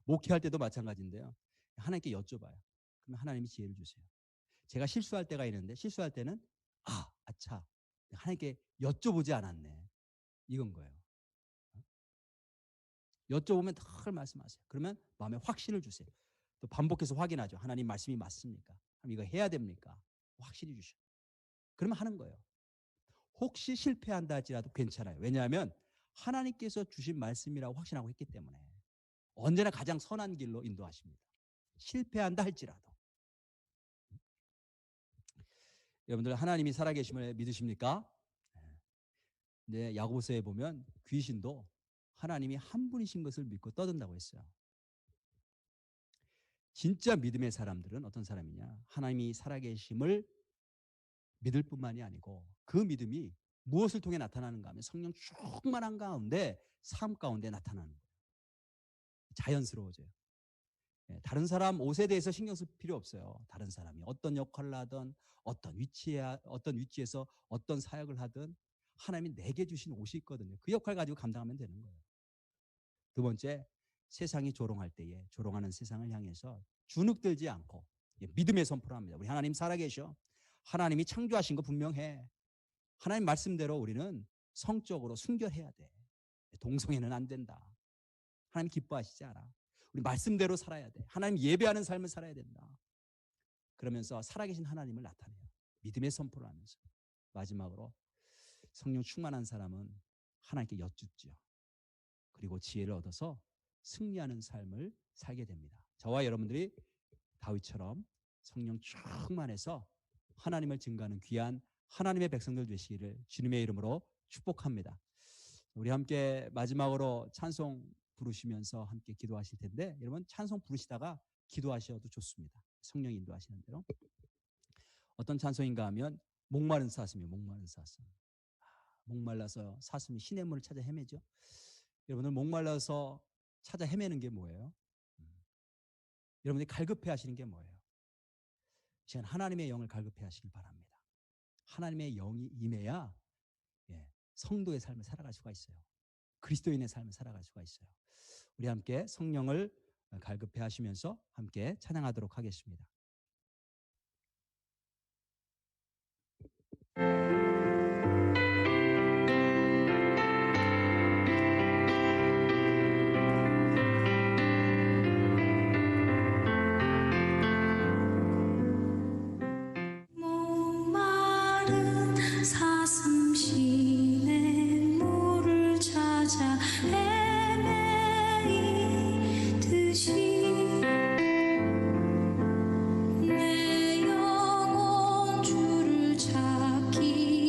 목회할 때도 마찬가지인데요. 하나님께 여쭤봐요. 그러면 하나님이 지혜를 주세요. 제가 실수할 때가 있는데 실수할 때는 아차 하나님께 여쭤보지 않았네. 이건 거예요. 여쭤보면 늘 말씀하세요. 그러면 마음에 확신을 주세요. 또 반복해서 확인하죠. 하나님 말씀이 맞습니까? 그럼 이거 해야 됩니까? 확실히 주셔. 그러면 하는 거예요. 혹시 실패한다 할지라도 괜찮아요. 왜냐하면 하나님께서 주신 말씀이라고 확신하고 했기 때문에 언제나 가장 선한 길로 인도하십니다. 실패한다 할지라도. 여러분들 하나님이 살아계심을 믿으십니까? 네, 야고보서에 보면 귀신도 하나님이 한 분이신 것을 믿고 떠든다고 했어요. 진짜 믿음의 사람들은 어떤 사람이냐? 하나님이 살아계심을 믿을 뿐만이 아니고 그 믿음이 무엇을 통해 나타나는가 하면 성령 충만한 가운데 삶 가운데 나타나는 거예요. 자연스러워져요. 다른 사람 옷에 대해서 신경 쓸 필요 없어요. 다른 사람이 어떤 역할을 하든 어떤 위치에서 어떤 사역을 하든 하나님이 내게 주신 옷이 있거든요. 그 역할 가지고 감당하면 되는 거예요. 두 번째, 세상이 조롱할 때에 조롱하는 세상을 향해서 주눅들지 않고 믿음의 선포를 합니다. 우리 하나님 살아계셔. 하나님이 창조하신 거 분명해. 하나님 말씀대로 우리는 성적으로 순결해야 돼. 동성애는 안 된다. 하나님 기뻐하시지 않아. 우리 말씀대로 살아야 돼. 하나님 예배하는 삶을 살아야 된다. 그러면서 살아계신 하나님을 나타내요. 믿음의 선포를 하면서. 마지막으로 성령 충만한 사람은 하나님께 여쭙죠. 그리고 지혜를 얻어서 승리하는 삶을 살게 됩니다. 저와 여러분들이 다윗처럼 성령 충만해서 하나님을 증거하는 귀한 하나님의 백성들 되시기를 주님의 이름으로 축복합니다. 우리 함께 마지막으로 찬송 부르시면서 함께 기도하실 텐데 여러분 찬송 부르시다가 기도하셔도 좋습니다. 성령 인도하시는 대로. 어떤 찬송인가 하면 목마른 사슴이에요. 목마른 사슴. 목말라서 사슴이 시냇물을 찾아 헤매죠. 여러분들 목말라서 찾아 헤매는 게 뭐예요? 여러분들이 갈급해 하시는 게 뭐예요? 시간 하나님의 영을 갈급해 하시길 바랍니다. 하나님의 영이 임해야 성도의 삶을 살아갈 수가 있어요. 그리스도인의 삶을 살아갈 수가 있어요. 우리 함께 성령을 갈급해 하시면서 함께 찬양하도록 하겠습니다. 목마른 사슴 시냇물을 찾아 헤매이듯이 내 영혼 주를 찾기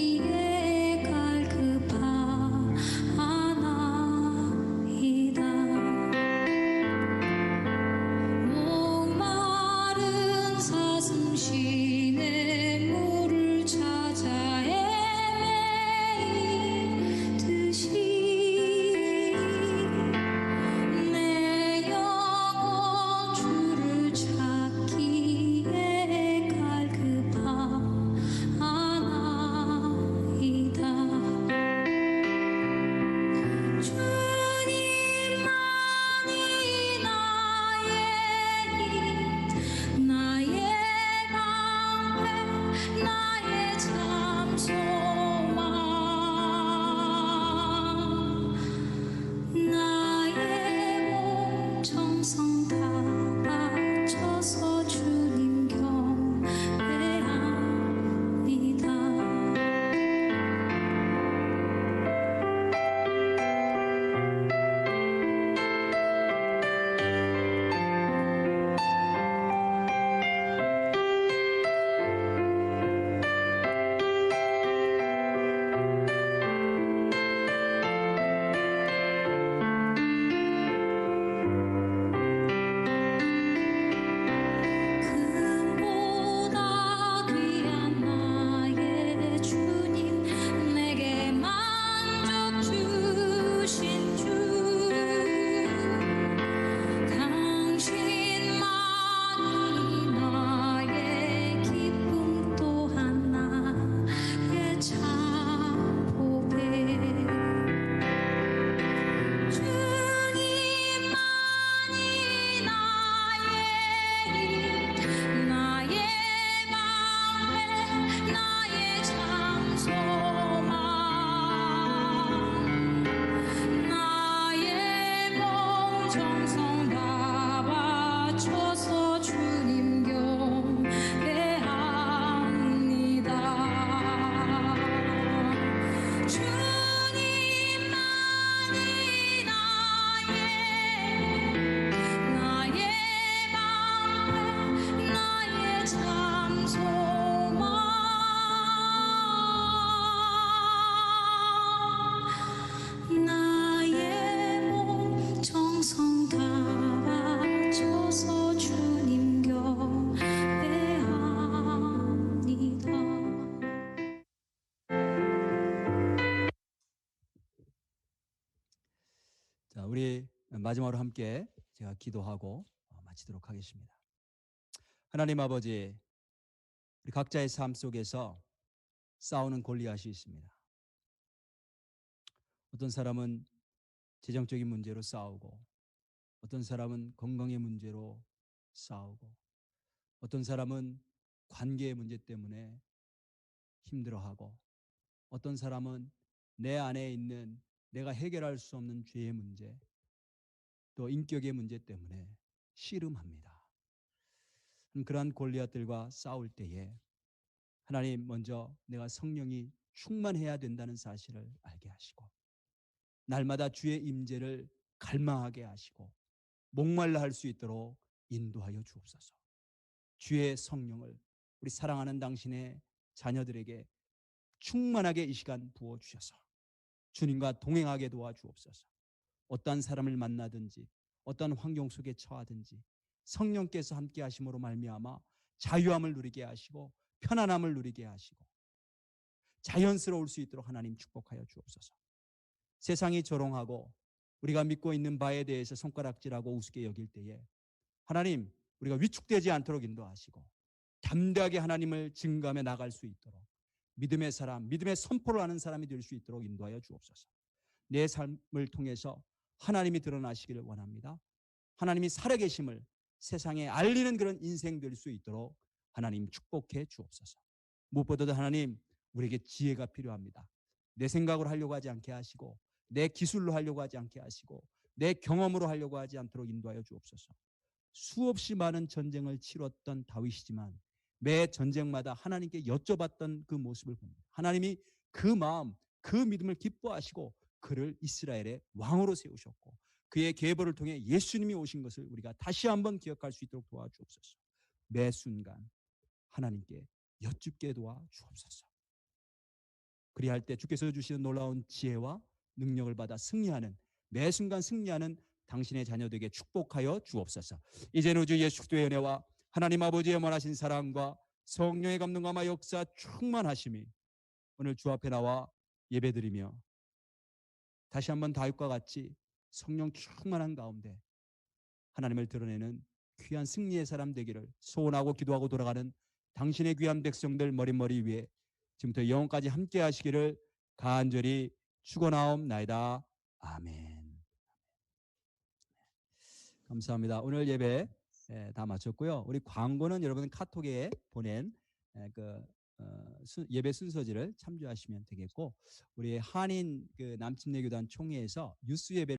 마지막으로 함께 제가 기도하고 마치도록 하겠습니다. 하나님 아버지, 우리 각자의 삶 속에서 싸우는 골리앗이 있습니다. 어떤 사람은 재정적인 문제로 싸우고, 어떤 사람은 건강의 문제로 싸우고, 어떤 사람은 관계의 문제 때문에 힘들어하고, 어떤 사람은 내 안에 있는 내가 해결할 수 없는 죄의 문제, 또 인격의 문제 때문에 씨름합니다. 그러한 골리앗들과 싸울 때에 하나님 먼저 내가 성령이 충만해야 된다는 사실을 알게 하시고, 날마다 주의 임재를 갈망하게 하시고 목말라 할 수 있도록 인도하여 주옵소서. 주의 성령을 우리 사랑하는 당신의 자녀들에게 충만하게 이 시간 부어주셔서 주님과 동행하게 도와주옵소서. 어떠한 사람을 만나든지 어떠한 환경 속에 처하든지 성령께서 함께 하심으로 말미암아 자유함을 누리게 하시고 편안함을 누리게 하시고 자연스러울 수 있도록 하나님 축복하여 주옵소서. 세상이 조롱하고 우리가 믿고 있는 바에 대해서 손가락질하고 우습게 여길 때에 하나님, 우리가 위축되지 않도록 인도하시고 담대하게 하나님을 증거하며 나갈 수 있도록 믿음의 사람, 믿음의 선포를 하는 사람이 될 수 있도록 인도하여 주옵소서. 내 삶을 통해서 하나님이 드러나시기를 원합니다. 하나님이 살아계심을 세상에 알리는 그런 인생 될 수 있도록 하나님 축복해 주옵소서. 무엇보다도 하나님, 우리에게 지혜가 필요합니다. 내 생각으로 하려고 하지 않게 하시고, 내 기술로 하려고 하지 않게 하시고, 내 경험으로 하려고 하지 않도록 인도하여 주옵소서. 수없이 많은 전쟁을 치렀던 다윗이지만 매 전쟁마다 하나님께 여쭤봤던 그 모습을 봅니다. 하나님이 그 마음, 그 믿음을 기뻐하시고 그를 이스라엘의 왕으로 세우셨고 그의 계보를 통해 예수님이 오신 것을 우리가 다시 한번 기억할 수 있도록 도와주옵소서. 매 순간 하나님께 여쭙게 도와주옵소서. 그리할 때 주께서 주시는 놀라운 지혜와 능력을 받아 승리하는, 매 순간 승리하는 당신의 자녀들에게 축복하여 주옵소서. 이제는 주 예수 그리스도의 은혜와 하나님 아버지의 원하신 사랑과 성령의 감동과 역사 충만하심이 오늘 주 앞에 나와 예배드리며 다시 한번 다윗과 같이 성령 충만한 가운데 하나님을 드러내는 귀한 승리의 사람 되기를 소원하고 기도하고 돌아가는 당신의 귀한 백성들 머릿머리 위에 지금부터 영원까지 함께 하시기를 간절히 축원하옵나이다. 아멘. 감사합니다. 오늘 예배 다 마쳤고요. 우리 광고는 여러분 카톡에 보낸 예배 순서지를 참조하시면 되겠고, 우리 한인 남침내교단 총회에서 유스 예배